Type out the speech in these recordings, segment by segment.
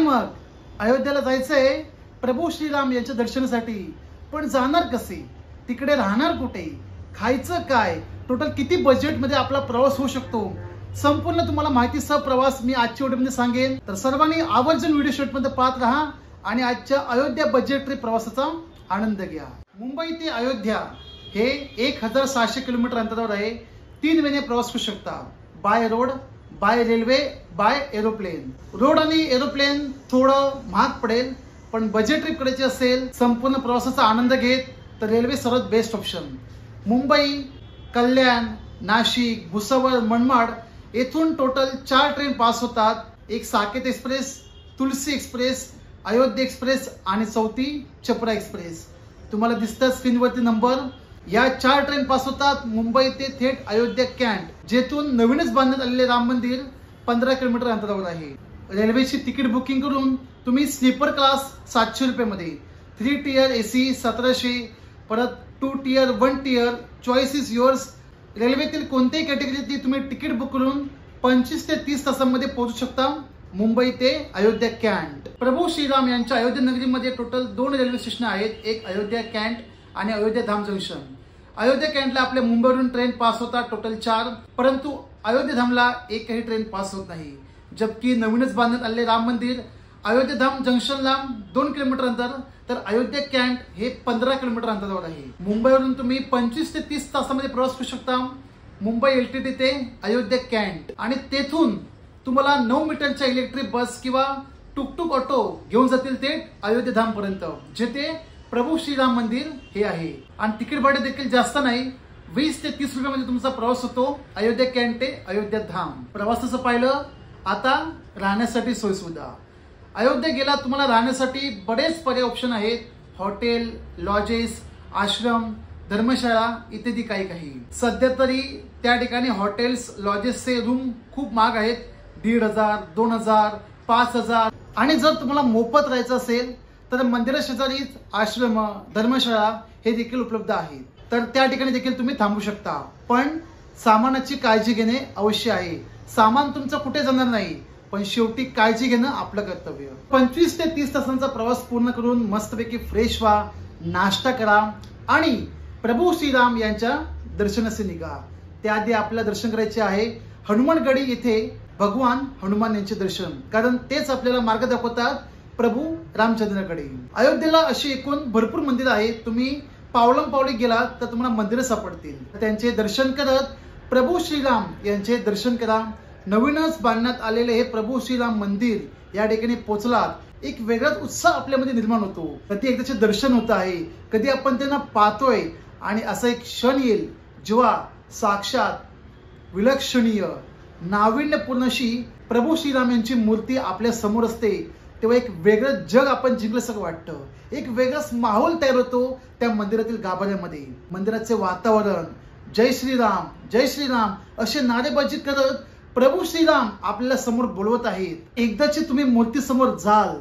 मग अयोध्येला जायचंय प्रभू श्रीराम यांच्या दर्शनासाठी, पण जाणार कसे, तिकडे राहणार कुठे, खायचं काय, टोटल किती बजेट मध्ये आपला प्रवास होऊ शकतो, संपूर्ण तुम्हाला माहितीसह प्रवास मी आजच्या व्हिडिओमध्ये सांगेन. तर सर्वांनी आवर्जून व्हिडिओ शेवटपर्यंत पाहत राहा आणि आजच्या अयोध्या बजेट ट्रिप प्रवासाचा आनंद घ्या. मुंबई ते अयोध्या हे 1600 किलोमीटर अंतरावर आहे. 3 वेने प्रवास करू शकता, by road, by railway, by aeroplane. Road आणि एरोप्लेन थोडं महाग पडेल, पण बजेट ट्रिप करायची असेल, संपूर्ण प्रवासाचा आनंद घेत, तर रेल्वे सर्वात बेस्ट ऑप्शन. मुंबई, कल्याण, नाशिक, भुसावळ, मनमाड येथून टोटल 4 ट्रेन पास होतात. एक साकेत एक्सप्रेस, तुलसी एक्सप्रेस, अयोध्या एक्सप्रेस आणि चौथी चपरा एक्सप्रेस. तुम्हाला दिसतात स्क्रीनवरती नंबर. या 4 ट्रेन पास होतात मुंबई ते थेट अयोध्या कॅन्ट, जेथून नवीनच बांधण्यात आलेले राम मंदिर 15 किलोमीटर अंतरावर आहे. रेल्वेची तिकीट बुकिंग करून तुम्ही स्लीपर क्लास 700 रुपये मध्ये, 3 टियर AC 1700, परत 2 tier 1 tier, choice is yours. रेल्वेतील कोणत्याही कॅटेगरीतील तुम्ही तिकीट बुक करून 25 ते 30 तासांमध्ये पोहोचू शकता मुंबई ते अयोध्या कॅन्ट. प्रभू श्रीराम यांच्या अयोध्या नगरीमध्ये टोटल 2 रेल्वे स्टेशन आहेत, एक अयोध्या कॅन्ट आणि अयोध्या धाम जंक्शन. अयोध्या कॅन्टला आपल्या मुंबईवरून ट्रेन पास होतात टोटल 4, परंतु अयोध्या धामला एकही ट्रेन पास होत नाही. जबकि नवीनच बांधण्यात आलेले राम मंदिर अयोध्या धाम जंक्शनला 2 किलोमीटर अंतर, तर अयोध्या कॅन्ट हे 15 किलोमीटर अंतरावर आहे. मुंबईवरून तुम्ही 25 ते 30 तासामध्ये प्रवास करू शकता मुंबई LTT ते अयोध्या कॅन्ट, आणि तेथून तुम्हाला 9 मीटरच्या इलेक्ट्रिक बस किंवा टुकटुक ऑटो घेऊन जातील ते अयोध्या धाम पर्यंत, जेथे प्रभू श्रीराम मंदिर हे आहे. आणि तिकीट भाडे देखील जास्त नाही, 20 ते 30 रुपयामध्ये तुमचा प्रवास होतो अयोध्या कॅन्ट ते अयोध्या धाम. प्रवासाचं पाहिलं, आता राहण्यासाठी सोयीसुविधा. अयोध्या गेला तुम्हाला राहण्यासाठी बरेच पर्याय ऑप्शन आहेत. हॉटेल, लॉजेस, आश्रम, धर्मशाळा इत्यादी काही. सध्या तरी त्या ठिकाणी हॉटेल्स, लॉजेसचे रूम खूप महाग आहेत, 1500, 2000, 5000. आणि जर तुम्हाला मोफत राहायचं असेल तर मंदिरा शेजारीच आश्रम, धर्मशाळा हे देखील उपलब्ध आहेत, तर त्या ठिकाणी देखील तुम्ही थांबू शकता. पण सामानाची काळजी घेणे अवश्य आहे. सामान तुमचं कुठे जाणार नाही, पण शेवटी काळजी घेणं आपलं कर्तव्य. 25 ते 30 तासांचा प्रवास पूर्ण करून मस्तपैकी फ्रेश व्हा, नाश्ता करा आणि प्रभू श्रीराम यांच्या दर्शनाचे निघा. त्याआधी आपल्याला दर्शन करायचे आहे हनुमानगडी येथे भगवान हनुमान यांचे दर्शन, कारण तेच आपल्याला मार्ग दाखवतात प्रभू रामचंद्राकडे. अयोध्येला अशी एकूण भरपूर मंदिर आहेत. तुम्ही पावली गेलात तर तुम्हाला मंदिरं सापडतील. त्यांचे दर्शन करत प्रभू श्रीराम यांचे दर्शन करा. नवीनच बांधण्यात आलेले हे प्रभू श्रीराम मंदिर या ठिकाणी पोहोचलात, एक वेगळाच उत्साह आपल्यामध्ये निर्माण होतो. कधी एकदाचे दर्शन होत आहे, कधी आपण त्यांना पाहतोय, आणि असा एक क्षण येईल जेव्हा साक्षात विलक्षणीय नाविन्यपूर्ण अशी प्रभू श्रीराम यांची मूर्ती आपल्या समोर असते, तेव्हा एक वेगळं जग आपण जिंकल्यासारखं वाटतं. एक वेगळाच माहोल तयार होतो त्या मंदिरातील गाभाऱ्यामध्ये. मंदिराचे वातावरण, जय श्रीराम जय श्रीराम असे नारेबाजी करत प्रभू श्रीराम आपल्याला समोर बोलवत आहेत. एकदाची तुम्ही मूर्ती समोर जाल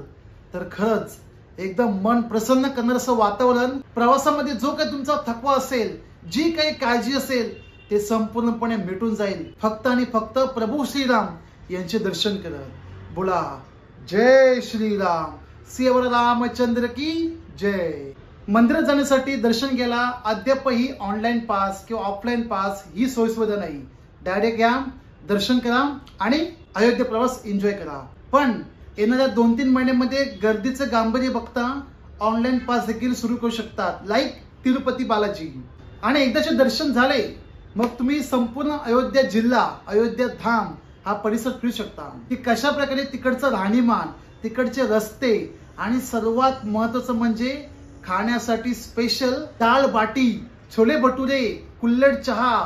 तर खरंच एकदम मन प्रसन्न करणारं असं वातावरण. प्रवासामध्ये जो काही तुमचा थकवा असेल, जी काही काळजी असेल, ते संपूर्णपणे मिटून जाईल, फक्त आणि फक्त प्रभू श्रीराम यांचे दर्शन करत. बोला जय श्रीराम, सियावर रामचंद्र की जय. मंदिरात जाण्यासाठी दर्शन घ्यायला अद्यापही ऑनलाईन पास किंवा ऑफलाईन पास ही सोयीसुविधा नाही. डायरेक्ट या, दर्शन करा आणि अयोध्या प्रवास एन्जॉय करा. पण येणाऱ्या 2-3 महिन्यामध्ये गर्दीचं गांभीर्य बघता ऑनलाईन पास देखील सुरू करू शकतात, लाईक तिरुपती बालाजी. आणि एकदाचे दर्शन झाले मग तुम्ही संपूर्ण अयोध्या जिल्हा, अयोध्या धाम हा परिसर फिरू शकता. की कशा प्रकारे तिकडचं राहणीमान, तिकडचे रस्ते, आणि सर्वात महत्वाचं म्हणजे खाण्यासाठी स्पेशल दाल बाटी, छोले भटुरे, कुल्हड चहा.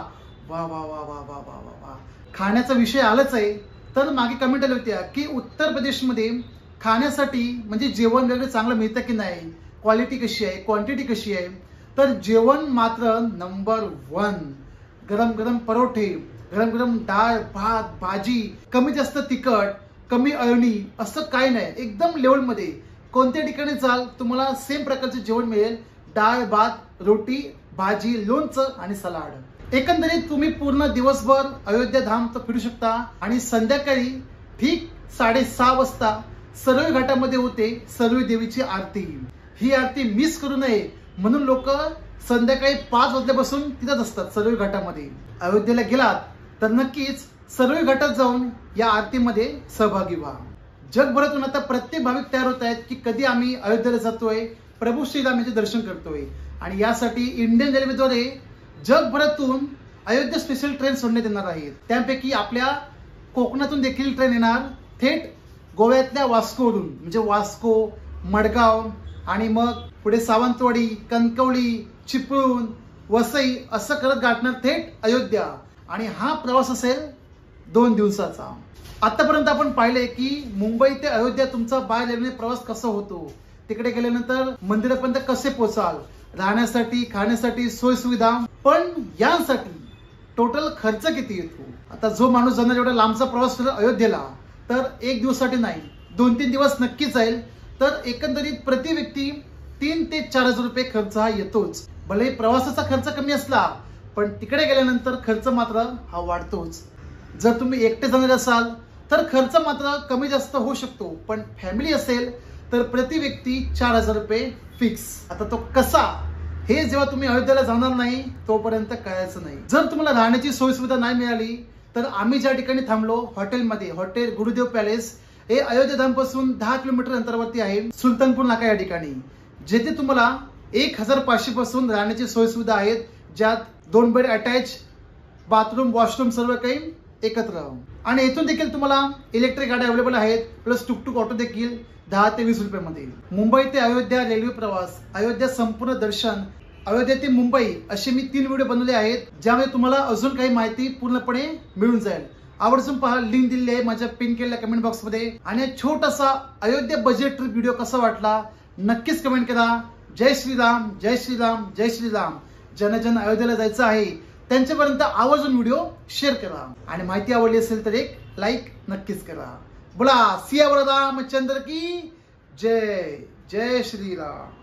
वा वा वा वा वा वा वा. खाण्याचा विषय आलाच आहे, तर मागे कमेंट आली होती की उत्तर प्रदेशमध्ये खाण्यासाठी म्हणजे जेवण वगैरे चांगलं मिळतं की नाही, क्वालिटी कशी आहे, क्वांटिटी कशी आहे. तर जेवण मात्र नंबर 1. गरम गरम परोठे, गरम गरम डाळ, भात, भाजी, कमी जास्त तिखट, कमी अळणी असं काय नाही, एकदम लेवलमध्ये. कोणत्या ठिकाणी जाल तुम्हाला सेम प्रकारचे जेवण मिळेल, डाळ, भात, रोटी, भाजी, लोणचं आणि सलाड. एकंदरीत तुम्ही पूर्ण दिवसभर अयोध्या धाम तर फिरू शकता आणि संध्याकाळी ठीक 6:30 वाजता सरयू घाटामध्ये होते सरयू देवीची आरती। ही आरती मिस करू नये म्हणून लोक संध्याकाळी 5 वाजल्यापासून तिथेच असतात सरयू घाटामध्ये। अयोध्येला गेलात तर नक्कीच सरयू घाटात जाऊन या आरतीमध्ये सहभागी व्हा। जगभरातून आता प्रत्येक भाविक तयार होत आहेत की कधी आम्ही अयोध्येला जातोय, प्रभू श्रीराम यांचे दर्शन करतोय। आणि यासाठी इंडियन रेल्वेद्वारे जगभरातून अयोध्या स्पेशल ट्रेन सोडण्यात येणार आहेत। त्यापैकी आपल्या कोकणातून देखील ट्रेन येणार थेट गोव्यातल्या वास्कोवरून, म्हणजे वास्को, मडगाव आणि मग पुढे सावंतवाडी, कणकवली, चिपळूण, वसई असं करत गाठणार थेट अयोध्या। आणि हा प्रवास असेल 2 दिवसाचा। आतापर्यंत आपण पाहिले की मुंबई ते अयोध्या तुमचा बाय रेल्वेने प्रवास कसा होतो, तिकडे गेल्यानंतर मंदिरापर्यंत कसे पोहोचाल, राहण्यासाठी खाण्यासाठी सोय सुविधा, पण यासाठी टोटल खर्च किती येतो। आता जो माणूस जाणार एवढा लांबचा प्रवास करेल अयोध्येला तर 1 दिवसासाठी नाही 2-3 दिवस नक्कीच जाईल, तर एकंदरीत प्रति व्यक्ती 3 ते 4 हजार रुपये खर्च हा येतोच। भले प्रवासाचा खर्च कमी असला पण तिकडे गेल्यानंतर खर्च मात्र हा वाढतोच। जर तुम्ही एकटे जाणार असाल तर खर्च मात्र कमी जास्त होऊ शकतो, पण फॅमिली असेल तर प्रति व्यक्ती 4 हजार रुपये फिक्स। आता तो कसा हे जेव्हा तुम्ही अयोध्येला जाणार नाही तोपर्यंत कळायचं नाही। जर तुम्हाला राहण्याची सोय सुविधा नाही मिळाली तर आम्ही ज्या ठिकाणी थांबलो हॉटेलमध्ये, हॉटेल गुरुदेव पॅलेस, हे अयोध्या धाम पासून 10 किलोमीटर अंतरावरती आहे, सुलतानपूर नाका या ठिकाणी, जेथे तुम्हाला 1500 पासून राहण्याची सोय सुविधा आहेत, ज्यात 2 बेड अटॅच, बाथरूम, वॉशरूम सर्व काही एकत्र। आणि इथून देखील तुम्हाला इलेक्ट्रिक गाड्या अवेलेबल आहेत, प्लस टुकटुक ऑटो देखील 10 ते 20 रुपयामध्ये। मुंबई ते अयोध्या रेल्वे प्रवास, अयोध्या संपूर्ण दर्शन, अयोध्या ते मुंबई असे मी 3 व्हिडिओ बनवले आहेत, ज्यामध्ये तुम्हाला अजून काही माहिती पूर्णपणे मिळून जाईल। आवर्जून पहा, लिंक दिलेली आहे माझ्या पिन केलेल्या कमेंट बॉक्स मध्ये। आणि छोटासा अयोध्या बजेट ट्रिप व्हिडिओ कसा वाटला नक्कीच कमेंट करा। जय श्रीराम, जय श्रीराम, जय श्रीराम। जन अयोध्येला जायचं आहे त्यांच्यापर्यंत आवर्जून व्हिडिओ शेअर करा आणि माहिती आवडली असेल तर एक लाईक नक्कीच करा। बोला सियावर रामचंद्र की जय, जय श्रीराम।